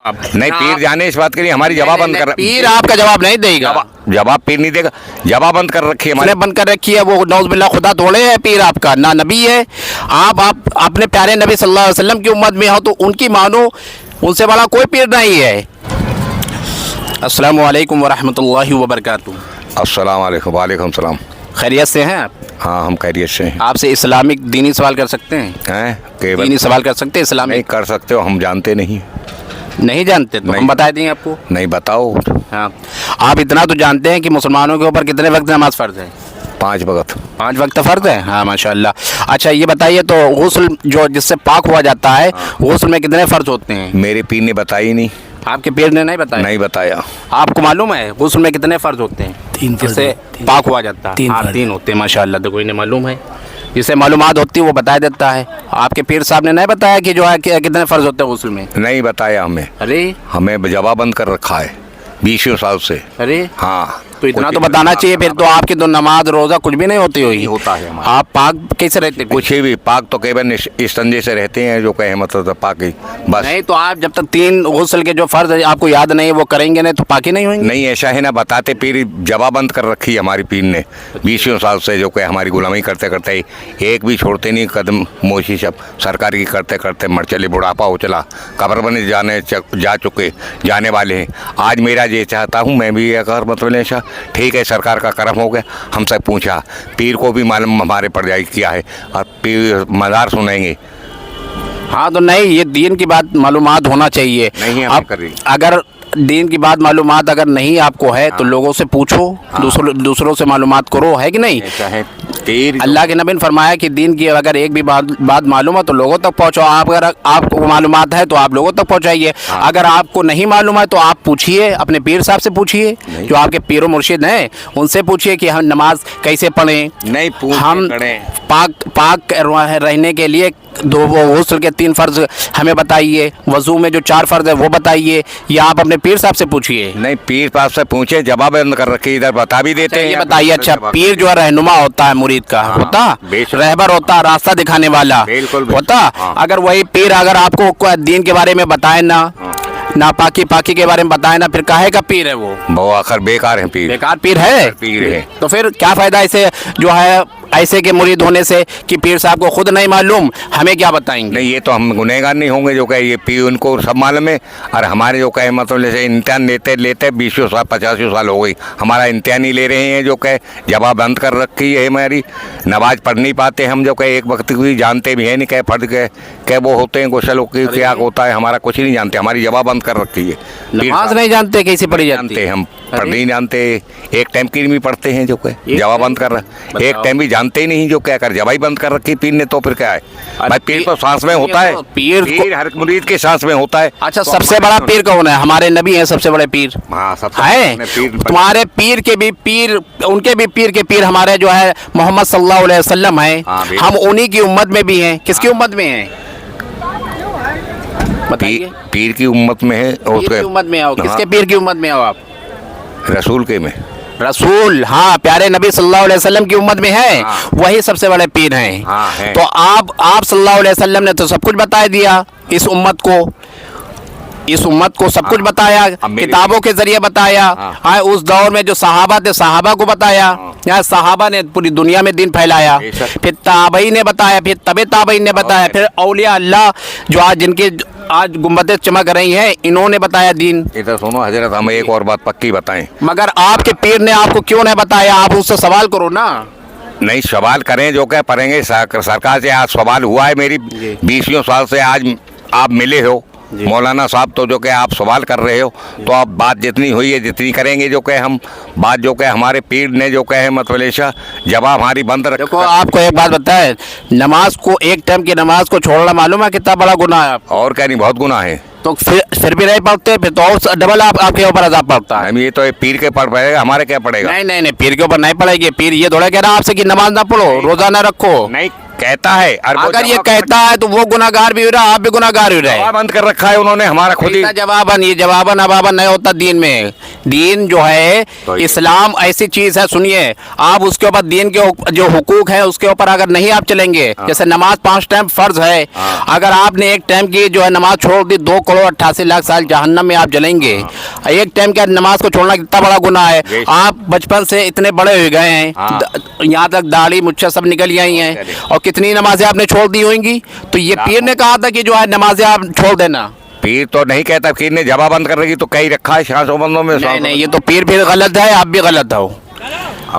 नहीं, पीर जाने इस बात के लिए हमारी जवाब बंद कर, पीर आपका जवाब नहीं देगा। जवाब पीर नहीं देगा, जवाब बंद कर रखी है हमारे। बंद कर रखी है, वो नौज़ खुदा थोड़े है पीर आपका, ना नबी है। आप अपने प्यारे नबी सल्लल्लाहु अलैहि वसल्लम की उम्मत में हो तो उनकी मानो, उनसे बड़ा कोई पीर नहीं है। अस्सलामु अलैकुम वरहमतुल्लाहि वबरकातुहू। अस्सलाम वालेकुम। वालेकुम सलाम। खैरियत से हैं आप? हाँ, हम खैरियत से हैं। आपसे इस्लामिक दीनी सवाल कर सकते हैं? केवल दीनी सवाल कर सकते हैं नहीं इस्लामिक? कर सकते हो, हम जानते नहीं। नहीं जानते तो नहीं। हम बता देंगे आपको। नहीं, बताओ। हाँ, आप इतना तो जानते हैं कि मुसलमानों के ऊपर कितने वक्त नमाज फ़र्ज़ है? 5 वक्त। 5 वक्त फ़र्ज़ है। हाँ माशाल्लाह। अच्छा ये बताइए तो गुस्ल जो जिससे पाक हुआ जाता है, गुस्ल में कितने फ़र्ज़ होते हैं? मेरे पीर ने बताई नहीं। आपके पीर ने नहीं बताया? नहीं बताया। आपको मालूम है गुस्ल में कितने फ़र्ज़ होते हैं 3 जिससे पाक हुआ जाता है? 3 हाँ, फ़र्ज़। 3 होते हैं माशाल्लाह। तो कोई नहीं मालूम है, जिसे मालूमात होती है वो बता देता है। आपके पीर साहब ने नहीं बताया कि जो है कितने फ़र्ज़ होते हैं गुस्ल में? नहीं बताया हमें। अरे हमें जवाब बंद कर रखा है 20 साल से। अरे हाँ, तो इतना तो बताना चाहिए फिर तो। आपकी तो नमाज रोज़ा कुछ भी नहीं होती हुई होता है हमारा। आप पाक कैसे रहते? कुछ भी पाक तो केवल इस संजय से रहते हैं, जो कहे मतलब पाक ही बस। नहीं तो आप जब तक 3 गुस्ल के जो फ़र्ज़ आपको याद नहीं है वो करेंगे नहीं तो पाकी नहीं होंगे? नहीं, ऐसा है ना, बताते पीर जवाब बंद कर रखी है हमारी पीर ने 20 साल से, जो कि हमारी गुलामी करते करते एक भी छोड़ते नहीं कदम मोशी सब सरकार की करते करते मर चले, बुढ़ापा हो चला, कब्र बने जा चुके, जाने वाले हैं। आज मेरा ये चाहता हूँ मैं भी अगर मतलब ऐसा ठीक है, सरकार का करम हो गया। हमसे पूछा, पीर को भी मालूम हमारे पर जाए किया है, और पीर मज़ार सुनेंगे। हाँ तो नहीं, ये दीन की बात मालूमात होना चाहिए। नहीं हम अब कर रही। अगर दीन की बात मालूमात अगर नहीं आपको है तो लोगों से पूछो, दूसरों से मालूमात करो, है कि नहीं? ऐसा है पीर। अल्लाह के नबी ने फरमाया कि दीन की अगर एक भी बात मालूम है तो लोगों तक पहुँचाओ। आप अगर आपको मालूमात है तो आप लोगों तक पहुँचाइए। अगर आपको नहीं मालूम है तो आप पूछिए, अपने पीर साहब से पूछिए, जो आपके पीर मुर्शिद हैं उनसे पूछिए कि हम नमाज कैसे पढ़ें। नहीं, हम पाक रहने के लिए गुस्ल के 3 फ़र्ज़ हमें बताइए, वज़ू में जो 4 फ़र्ज़ है वो बताइए, या आप अपने पीर साहब से पूछिए। नहीं, पीर साहब से पूछे, जवाब बंद कर रखी, इधर बता भी देते हैं। ये बताइए, अच्छा पीर जो है रहनुमा होता है मुरीद का, होता रहबर होता है, रास्ता दिखाने वाला होता। अगर वही पीर अगर आपको दीन के बारे में बताए ना पाकी के बारे में बताए ना, फिर काहे का पीर है वो आखिर बेकार है पीर। बेकार पीर है। पीर है तो फिर क्या फ़ायदा ऐसे जो है ऐसे के मुरीद होने से कि पीर साहब को खुद नहीं मालूम, हमें क्या बताएंगे? नहीं, ये तो हम गुनहगार नहीं होंगे, जो कहे ये पीर उनको सब मालूम है। और हमारे जो कहे मतलब जैसे इम्तिहान लेते 20 साल 50 साल हो गई, हमारा इम्तिहान ही ले रहे हैं, जो कहे जवाब बंद कर रखी है हमारी। नमाज पढ़ नहीं पाते हम, जो कहे एक वक्त की जानते भी है नहीं, कहे फर्द के वो होते हैं गुस्ल की क्या होता है, हमारा कुछ नहीं जानते, हमारी जवाब बंद कर रखी है। नमाज नहीं जानते कैसे पढ़ी जाती है? हम पढ़ नहीं जानते, एक टाइम की भी पढ़ते हैं, जो कहे जवाब बंद कर रहा, एक टाइम भी जानते ही नहीं, जो क्या कर जवाब बंद कर रखी पीर ने। तो फिर क्या है भाई, पीर तो सांस में होता है, पीर हर मुरीद के सांस में होता है। अच्छा, सबसे बड़ा पीर कौन है? हमारे नबी हैं सबसे बड़े पीर। हाँ, सबसे है। तुम्हारे पीर के भी पीर, उनके भी पीर के पीर हमारे जो है मोहम्मद सल्लल्लाहु अलैहि वसल्लम है। हम उन्हीं की उम्मत में भी हैं। किसकी उम्मत में हैं बताइए? पीर की उम्मत में है। पीर की उम्मत में आओ। किसके पीर की उम्मत में आओ आप? रसूल के में। रसूल, हाँ, प्यारे नबी सल्लल्लाहु अलैहि वसल्लम की उम्मत में है। वही सबसे बड़े पीर हैं। है। तो आप सल्लल्लाहु अलैहि वसल्लम ने तो सब कुछ बता दिया इस उम्मत को सब कुछ बताया, किताबों के जरिए बताया। हाँ, उस दौर में जो सहाबा थे सहाबा को बताया, यहाँ सहाबा ने पूरी दुनिया में दीन फैलाया। फिर ताबई ने बताया, फिर तबे ताबई ने बताया, फिर औलिया अल्लाह जो आज जिनके आज गुम्बदें चमक रही हैं, इन्होंने बताया दीन। इधर सुनो हजरत, हमें एक और बात पक्की बताएं। मगर आपके पीर ने आपको क्यों नहीं बताया? आप उससे सवाल करो ना। नहीं, सवाल करें, जो क्या पढ़ेंगे सरकार से। आज सवाल हुआ है मेरी 20 साल से, आज आप मिले हो मौलाना साहब, तो जो कि आप सवाल कर रहे हो, तो आप बात जितनी हुई है जितनी करेंगे, जो कि हम बात जो कि हमारे पीर ने जो कहे मतलब ऐसा जवाब हमारी बंद रख। देखो आपको एक बात बताए, नमाज को एक टाइम की नमाज को छोड़ना मालूम है कितना बड़ा गुनाह है? और क्या नहीं, बहुत गुनाह है। तो फिर भी नहीं पढ़ते, फिर तो और डबल आपके ऊपर अज़ाब पड़ता है। ये तो पीर के पढ़ पड़ेगा, हमारे क्या पड़ेगा? नहीं, पीर के ऊपर नहीं पड़ेगी। पीर ये थोड़ा कह रहा है आपसे कि नमाज ना पढ़ो, रोजा ना रखो। नहीं, कहता है और वो अगर ये जवाब कहता है तो वो गुनाहगार भी हो रहा है, आप भी गुनाहगार हो रहे हैं। बंद कर रखा है उन्होंने हमारा खुद ही। ऐसा जवाबन, ये जवाबन अबाबन नहीं होता दीन में। दीन जो है तो ये- इस्लाम ऐसी चीज है, सुनिए आप उसके ऊपर दीन के जो हुकूक है उसके ऊपर अगर नहीं आप चलेंगे, जैसे नमाज 5 टाइम फर्ज है, अगर आपने एक टाइम की जो है नमाज छोड़ दी 2 करोड़ 88 लाख साल जहन्नम में आप जलेंगे। एक टाइम की नमाज को छोड़ना कितना बड़ा गुनाह है। आप बचपन से इतने बड़े हो गए हैं, यहाँ तक दाढ़ी मुच्छा सब निकल आई हैं, और कितनी नमाजें आपने छोड़ दी होंगी। तो ये पीर ने कहा था कि जो है नमाजें आप छोड़ देना। पीर तो नहीं कहता, पीर ने जवाब बंद कर रखी तो कहीं रखा है सांसों बंदों में। नहीं नहीं, ये तो पीर फिर गलत है, आप भी गलत हो।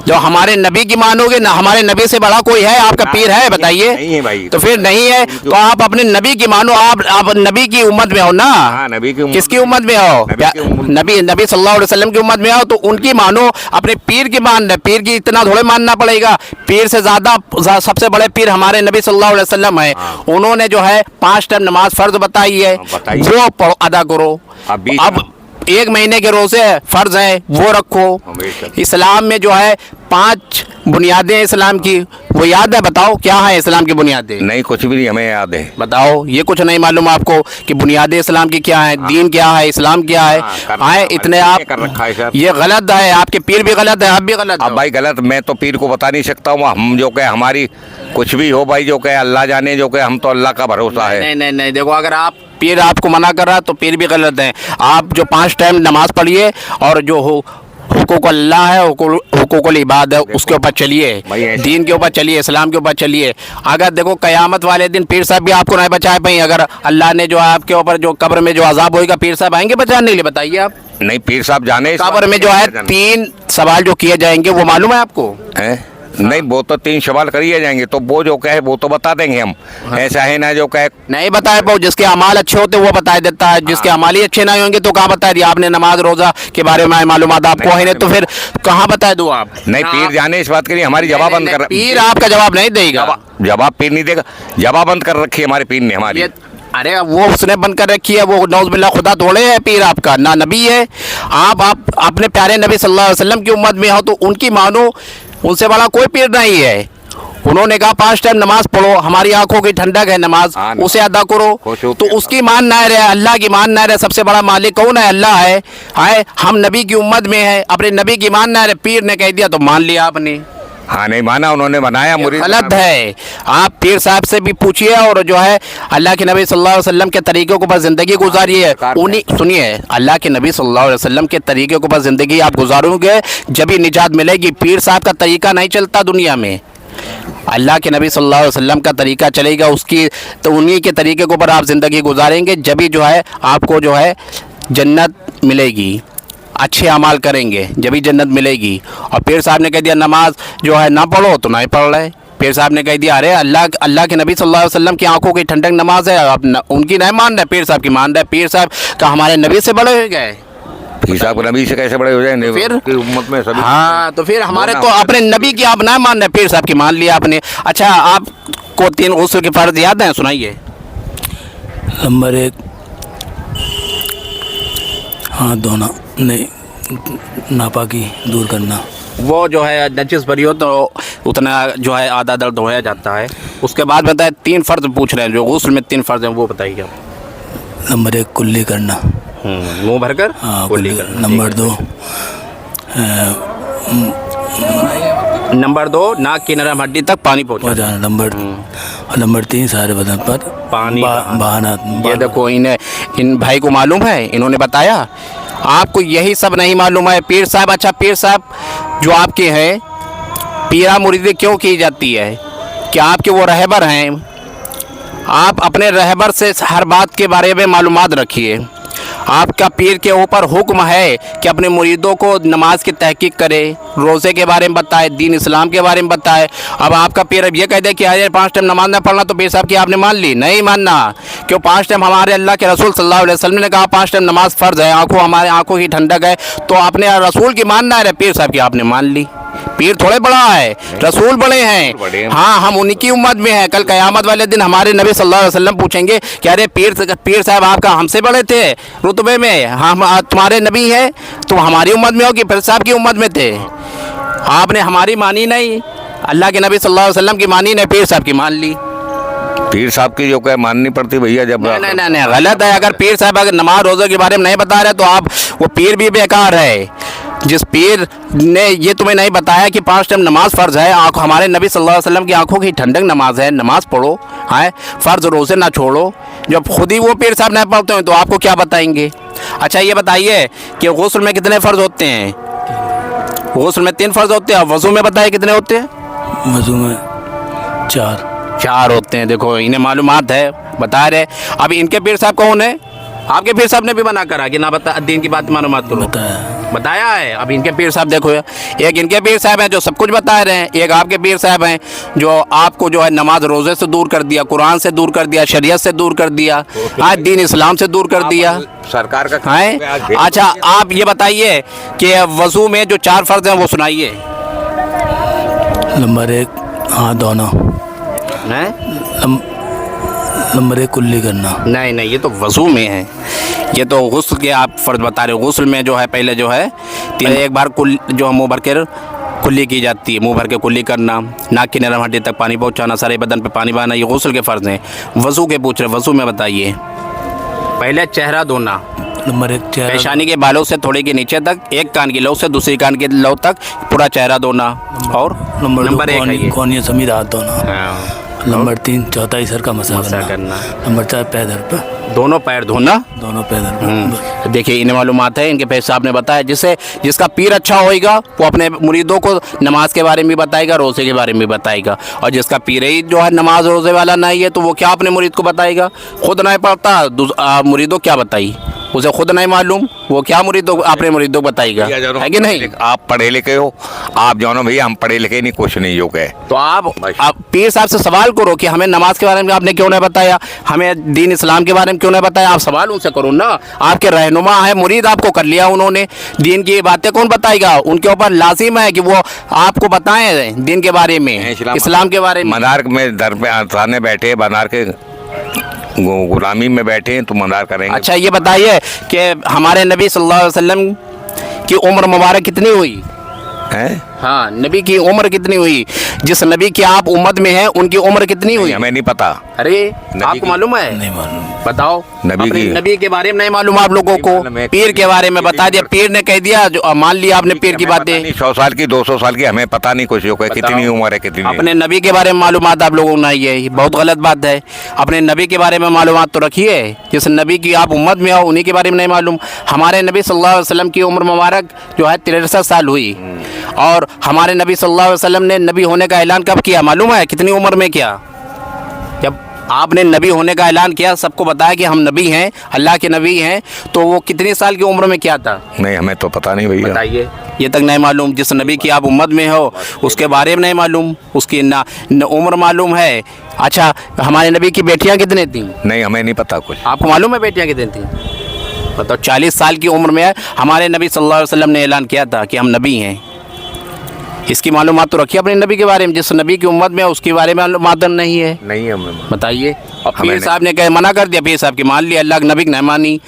जो हमारे नबी की मानोगे ना, हमारे नबी से बड़ा कोई है आपका पीर है बताइए? नहीं है भाई। तो फिर नहीं है तो आप अपने नबी की मानो। आप नबी की उम्मत में हो ना। हाँ, नबी की उम्मत। किसकी उम्मत में हो? नबी की उम्मत। नबी सल्लल्लाहु अलैहि वसल्लम की उम्मत में हो तो उनकी मानो, अपने पीर की मान रहे। पीर की इतना थोड़े मानना पड़ेगा, पीर से ज्यादा सबसे बड़े पीर हमारे नबी सल्लल्लाहु अलैहि वसल्लम है। उन्होंने जो है 5 टाइम नमाज फर्ज बताई है, बताइए। वो पढ़ो, अदा करो। अब 1 महीने के रोजे फर्ज है वो रखो। हमेशा। इस्लाम में जो है 5 बुनियादें इस्लाम की, वो याद है? बताओ क्या है इस्लाम की बुनियादें? नहीं, कुछ भी नहीं हमें याद है। बताओ, ये कुछ नहीं मालूम आपको कि बुनियादें इस्लाम की क्या है, दीन क्या है, इस्लाम क्या है? आए इतने आप कर रखा है सर। ये गलत है, आपके पीर भी गलत है, आप भी गलत अब हो। भाई गलत मैं तो पीर को बता नहीं सकता हूँ। हम जो कहे हमारी कुछ भी हो भाई, जो कहे अल्लाह जाने, जो कहे हम तो अल्लाह का भरोसा है। नहीं नहीं नहीं, देखो अगर आप पीर आपको मना कर रहा है तो पीर भी गलत है। आप जो 5 टाइम नमाज पढ़िए और जो हो हुकूक अल्लाह है, हुकूकुल इबाद है, उसके ऊपर चलिए, भाई ऐसे- दीन के ऊपर चलिए, इस्लाम के ऊपर चलिए। अगर देखो कयामत वाले दिन पीर साहब भी आपको नहीं बचा पाएंगे। अगर अल्लाह ने जो है आपके ऊपर जो कब्र में जो अजाब होगा, पीर साहब आएंगे बचाने के लिए? बताइए आप। नहीं, पीर साहब जाने इस कब्र में जो है 3 सवाल जो किए जाएंगे वो मालूम है आपको? हैं? नहीं, वो तो 3 सवाल करिए जाएंगे, तो वो जो कहे वो तो बता देंगे हम। ऐसा है ना जो कहे नहीं बताए पाओ, जिसके अमाल अच्छे होते वो बता देता है, जिसके अमाल ही अच्छे नहीं होंगे तो कहाँ बता दिया आपने? नमाज रोजा के बारे में मालूमात आपको है नहीं तो फिर कहाँ बता दूँ आप? नहीं, पीर जाने इस बात के लिए हमारी जवाब बंद कर पीर आपका जवाब नहीं देगा। जवाब पीर नहीं देगा, जवाब बंद कर रखी है हमारे पीर ने हमारी। अरे वो उसने बंद कर रखी है, वो नौज़ खुदा थोड़े है पीर आपका, ना नबी है। आप अपने प्यारे नबी सल्लल्लाहु अलैहि वसल्लम की उम्मत में हो तो उनकी मानो, उनसे बड़ा कोई पीर नहीं है। उन्होंने कहा 5 टाइम नमाज पढ़ो, हमारी आंखों की ठंडक है नमाज, उसे अदा करो। तो उसकी मान ना रहे, अल्लाह की मान ना रहे। सबसे बड़ा मालिक कौन है? अल्लाह है। हम नबी की उम्मत में है, अपने नबी की मान ना रहे, पीर ने कह दिया तो मान लिया आपने। हाँ, नहीं माना, उन्होंने बनाया मुरीद। गलत है। आप पीर साहब से भी पूछिए और जो है अल्लाह के नबी सल्लल्लाहु अलैहि वसल्लम के तरीके के ऊपर ज़िंदगी गुजारिए। उन्हीं सुनिए, अल्लाह के नबी सल्लल्लाहु अलैहि वसल्लम के तरीके के ऊपर ज़िंदगी आप गुजारोगे जब ही निजात मिलेगी। पीर साहब का तरीका नहीं चलता दुनिया में, अल्लाह के नबी सल्लल्लाहु अलैहि वसल्लम का तरीका चलेगा, उसकी तो उन्हीं के तरीके के ऊपर आप ज़िंदगी गुजारेंगे जब ही जो है आपको जो है जन्नत मिलेगी। अच्छे अमाल करेंगे जब ही जन्नत मिलेगी। और पीर साहब ने कह दिया नमाज जो है ना पढ़ो तो नहीं पढ़ रहे। पीर साहब ने कह दिया अरे अल्लाह के नबी सल्लल्लाहु अलैहि वसल्लम की आंखों की ठंडक नमाज है, आप उनकी नहीं मान रहे, पीर साहब की मान रहे। पीर साहब का हमारे नबी से बड़े हो गए। पीर साहब को नबी से कैसे बड़े हो जाए? फिर की उम्मत में सभी। हाँ, तो फिर हमारे तो अपने नबी की आप ना मान रहे, पीर साहब की मान लिया आपने। अच्छा, आपको 3 गुस्ल के फर्ज याद हैं? सुनाइए। नंबर 1 हाथ धोना, नहीं नापाकी दूर करना। वो जो है नचिस भरी हो तो उतना जो है आधा दर्द धोया जाता है। उसके बाद बताए 3 फर्ज पूछ रहे हैं, जो गुस्ल में 3 फर्ज हैं वो बताइए। नंबर 1 कुल्ली करना, मुंह भरकर हाँ कुल्ली कुल्ली। करना। नंबर 2 नंबर 2 नाक की नरम हड्डी तक पानी पहुंचा जाना। नंबर 3 सारे बदन पर पानी बहाना। ये देखो इन भाई को मालूम है, इन्होंने बताया। आपको यही सब नहीं मालूम है। पीर साहब, अच्छा पीर साहब जो आपके हैं, पीरा मुरीदी क्यों की जाती है? क्या आपके वो रहबर हैं? आप अपने रहबर से हर बात के बारे में मालूमात रखिए। आपका पीर के ऊपर हुक्म है कि अपने मुरीदों को नमाज की तहकीक करे, रोज़े के बारे में बताए, दीन इस्लाम के बारे में बताए। अब आपका पीर अब ये कह दे कि अरे 5 टाइम नमाज ना पढ़ना, तो पीर साहब की आपने मान ली? नहीं मानना। क्यों? 5 टाइम हमारे अल्लाह के रसूल सल्लल्लाहु अलैहि वसल्लम ने कहा 5 टाइम नमाज फ़र्ज़ है, हमारे आंखों की ठंडक है। तो आपने रसूल की मानना है, पीर साहब की आपने मान ली। पीर थोड़े बड़ा है, रसूल बड़े हैं। हाँ, हम उन्हीं की उम्मत में हैं। कल क़यामत वाले दिन हमारे नबी सल्लल्लाहु अलैहि वसल्लम पूछेंगे कि अरे पीर साहब आपका हमसे बड़े थे रुतबे में, हम तुम्हारे नबी हैं, तुम हमारी उम्मत में हो कि पीर साहब की उम्मत में थे? आपने हमारी मानी नहीं। अल्लाह के नबी सल्लल्लाहु अलैहि वसल्लम की मानी नहीं, पीर साहब की मान ली। पीर साहब की जो कहे माननी पड़ती भैया जब नहीं, गलत है। अगर पीर साहब अगर नमाज रोज़े के बारे में नहीं बता रहे तो आप वो पीर भी बेकार है। जिस पीर ने ये तुम्हें नहीं बताया कि 5 टाइम नमाज फ़र्ज़ है, हमारे नबी सल्लल्लाहु अलैहि वसल्लम की आंखों की ठंडक नमाज है, नमाज पढ़ो, है फ़र्ज़ रोज़े ना छोड़ो। जब खुद ही वो पीर साहब नहीं पढ़ते हैं तो आपको क्या बताएंगे। अच्छा ये बताइए कि गुस्ल में कितने फ़र्ज़ होते हैं? गुस्ल में 3 फ़र्ज़ होते हैं। वज़ू में बताइए कितने होते हैं? वज़ू में 4 होते हैं। देखो इन्हें मालूमात है, बता रहे। अब इनके पीर साहब कौन है? आपके पीर साहब ने भी मना करा कि ना बता दीन की बात मालूमात करो, बताया है। अब इनके पीर साहब देखो, एक इनके पीर साहब हैं जो सब कुछ बता रहे हैं, एक आपके पीर साहब हैं जो आपको जो है नमाज रोज़े से दूर कर दिया, कुरान से दूर कर दिया, शरीयत से दूर कर दिया, आज दीन इस्लाम से दूर कर दिया सरकार का है। अच्छा आप ये बताइए कि वज़ू में जो 4 फ़र्ज़ हैं वो सुनाइए। नंबर 1 हाथ धोना, नंबर 1 कुल्ली करना। नहीं, ये तो वज़ू में है, ये तो गुस्ल के आप फ़र्ज़ बता रहे हो। गुस्ल में जो है पहले जो है एक बार जो है मुँह भर कर कुल्ली की जाती है, मुँह भर के कुल्ली करना, नाक की नरम हड्डी तक पानी पहुँचाना, सारे बदन पे पानी बहाना, ये गुस्ल के फ़र्ज़ हैं। वज़ू के पूछ रहे, वज़ू में बताइए। पहले चेहरा धोना, नंबर 1 चेहरा, पेशानी के बालों से थोड़े के नीचे तक, एक कान की लौ से दूसरी कान की लौ तक पूरा चेहरा धोना। और नंबर 1 1 कोनिया समीत हाथ धोना। नंबर 3 चौथाई सर का मसा करना। नंबर 4 पैदल पर, दोनों पैर धोना, दोनों पैदल पर। देखिए इन्हें मालूमात है, इनके पैर साहब ने बताया। जिसका पीर अच्छा होएगा वो अपने मुरीदों को नमाज के बारे में भी बताएगा, रोज़े के बारे में भी बताएगा। और जिसका पीर ही जो है नमाज रोज़े वाला नहीं है तो वो क्या अपने मुरीद को बताएगा? खुद नहीं पढ़ता मुरीदों क्या बताई, उसे खुद नहीं मालूम, वो क्या मुरीदों अपने मुरीदों को बताएगा, है कि नहीं? आप पढ़े लिखे हो, आप जानो भैया हम पढ़े लिखे नहीं, कुछ नहीं योग है। तो आप पीर साहब से सवाल करो कि हमें नमाज के बारे में आपने क्यों नहीं बताया, हमें दीन इस्लाम के बारे में क्यों नहीं बताया। आप सवाल उनसे करो ना, आपके रहनुमा है, मुरीद आपको कर लिया उन्होंने, दीन की बातें कौन बताएगा? उनके ऊपर लाजिम है कि वो आपको बताएं दीन के बारे में, इस्लाम के बारे में। मदार में दर पे आने बैठे, मदार के गुलामी में बैठे हैं तो मदार करेंगे। अच्छा ये बताइए कि हमारे नबी सल्लल्लाहु अलैहि वसल्लम की उम्र मुबारक कितनी हुई हैं? हाँ, नबी की उम्र कितनी हुई? जिस नबी की आप उम्मत में हैं उनकी उम्र कितनी हुई? हमें नहीं पता। अरे आपको मालूम है? नहीं मालूम। बताओ। नबी नबी के बारे में नहीं मालूम आप लोगों को? पीर के बारे में बता दिया, पीर ने कह दिया, जो मान लिया आपने पीर की बातें। 100 साल की 200 साल की हमें पता नहीं कुछ, कितनी उम्र है कितनी। अपने नबी के बारे में मालूमात आप लोगों को नहीं है, ये बहुत गलत बात है। अपने नबी के बारे में मालूमात तो रखिए, जिस नबी की आप उम्मत में हो उन्हीं के बारे में नहीं मालूम। हमारे नबी सल्लल्लाहु अलैहि वसल्लम की उम्र मुबारक जो है 63 साल हुई। और हमारे नबी सल्लल्लाहु अलैहि वसल्लम ने नबी होने का ऐलान कब किया मालूम है? कितनी उम्र में किया? जब आपने नबी होने का ऐलान किया, सबको बताया कि हम नबी हैं, अल्लाह के नबी हैं, तो वो कितनी साल की उम्र में किया था? नहीं हमें तो पता नहीं भैया। बताइए, ये तक नहीं मालूम। जिस नबी की आप उम्मत में हो उसके बारे में नहीं मालूम, उसकी ना उम्र मालूम है। अच्छा हमारे नबी की बेटियां कितनी थी? नहीं हमें नहीं पता कुछ। आपको मालूम है बेटियां कितनी थी? बताओ। 40 साल की उम्र में हमारे नबी सल्लल्लाहु अलैहि वसल्लम ने ऐलान किया था कि हम नबी हैं। इसकी मालूमात तो रखिए अपने नबी के बारे में, जिस नबी की उम्मत में उसके बारे में मालूमात नहीं है। नहीं है हमें। बताइए। और पीर साहब ने कहा, मना कर दिया, पीर साहब की मान लिया, अल्लाह के नबी की नहीं मानी।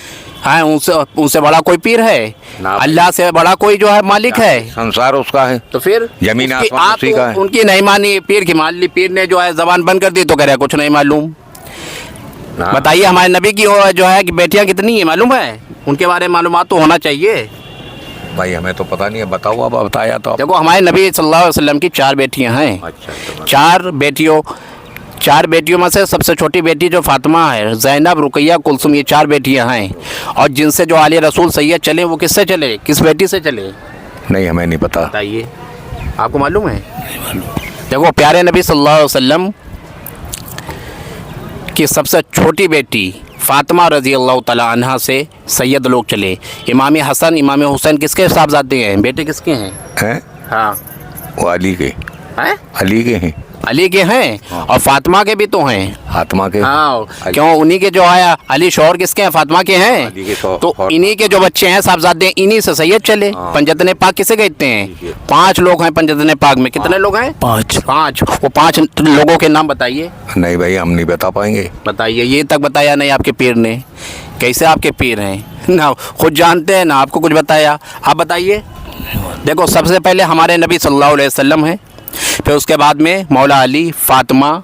हाँ, उनसे बड़ा कोई पीर है? अल्लाह से बड़ा कोई जो है मालिक है? संसार उसका है, तो फिर जमीन आसमान उसी का है। उनकी नहीं मानी, पीर की मान ली। पीर ने जो है जबान बंद कर दी तो कह रहा कुछ नहीं मालूम। बताइए हमारे नबी की जो है कि बेटियां कितनी है मालूम है? उनके बारे में मालूमात तो होना चाहिए भाई। हमें तो पता नहीं है, बताओ अब बताया तो। देखो हमारे नबी सल्लल्लाहु अलैहि वसल्लम की 4 बेटियां हैं। अच्छा। 4 बेटियों में से सबसे छोटी बेटी जो फातिमा है, ज़ैनब, रुकैया, कुलसुम, ये 4 बेटियां हैं। और जिनसे जो आले रसूल सैयद चले वो किससे चले, किस बेटी से चले? नहीं हमें नहीं पता। बताइए, आपको मालूम है? देखो प्यारे नबी सल्लल्लाहु अलैहि वसल्लम की सबसे छोटी बेटी फातिमा रज़ी अल्लाह तआला अन्हा से सैयद लोग चले। इमाम हसन, इमाम हुसैन किसके साहबजादे हैं, बेटे किसके हैं? हैं? हाँ, वो अली के हैं? अली के हैं। अली के हैं और फातिमा के भी तो हैं। फातिमा के? हाँ, क्यों? उन्हीं के जो है अली शौहर किसके हैं? फातिमा के हैं। अली के तो इन्हीं के जो बच्चे हैं साहबजादे, इन्हीं से सैयद चले। पंजतने पाक किसे कहते हैं? 5 लोग हैं पंजतने पाक में। कितने लोग हैं? 5। वो 5 लोगों के नाम बताइए। नहीं भाई हम नहीं बता पाएंगे। बताइए, ये तक बताया नहीं आपके पीर ने। कैसे आपके पीर हैं? ना खुद जानते हैं ना आपको कुछ बताया। आप बताइए। देखो सबसे पहले हमारे नबी सल्लल्लाहु अलैहि वसल्लम हैं, फिर उसके बाद में मौला अली, फातिमा,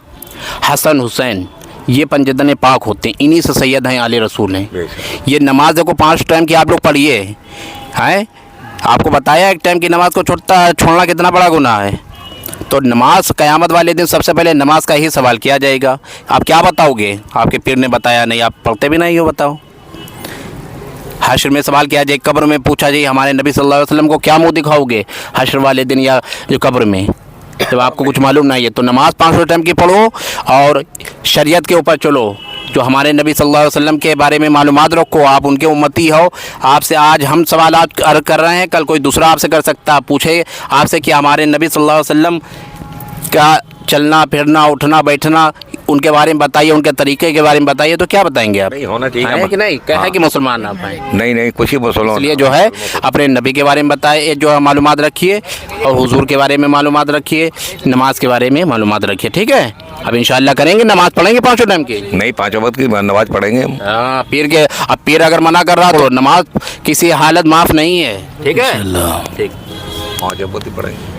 हसन, हुसैन, ये पंजतन पाक होते हैं, इन्हीं से सैयद हैं, आले रसूल हैं। ये नमाज देखो 5 टाइम की आप लोग पढ़िए हैं, आपको बताया एक टाइम की नमाज को छोड़ना कितना बड़ा गुनाह है। तो नमाज क़यामत वाले दिन सबसे पहले नमाज का ही सवाल किया जाएगा। आप क्या बताओगे? आपके पीर ने बताया नहीं, आप पढ़ते भी नहीं हो, बताओ। हश्र में सवाल किया जाए, कब्र में पूछा जाए हमारे नबी सल्लल्लाहु अलैहि वसल्लम को क्या मुँह दिखाओगे हश्र वाले दिन या जो कब्र में, जब आपको कुछ मालूम नहीं है। तो नमाज 5 टाइम की पढ़ो और शरीयत के ऊपर चलो, जो हमारे नबी सल्लल्लाहु अलैहि वसल्लम के बारे में मालूमात रखो, आप उनके उम्मती हो। आपसे आज हम सवालात अर्ज़ कर रहे हैं, कल कोई दूसरा आपसे कर सकता है। पूछे आपसे कि हमारे नबी सल्लल्लाहु अलैहि वसल्लम का चलना फिरना उठना बैठना उनके बारे में बताइए, उनके तरीके के बारे में बताइए, तो क्या बताएंगे आप? नहीं होना चाहिए है कि नहीं? है कि मुसलमान आप हैं? नहीं कुछ ही मुसलमान, इसलिए जो है अपने नबी के बारे में बताइए, जो है मालूमात रखिए, और हुजूर के बारे में मालूमात रखिए, नमाज के बारे में मालूमात रखिए, ठीक है। अब इंशाअल्लाह करेंगे, नमाज पढ़ेंगे 5 टाइम की। नहीं 5 वक्त की नमाज पढ़ेंगे हम। हाँ, पीर के, अब पीर अगर मना कर रहा तो नमाज किसी हालत माफ़ नहीं है, ठीक है। अल्लाह ठीक। 5 वक्त ही पढ़ेंगे।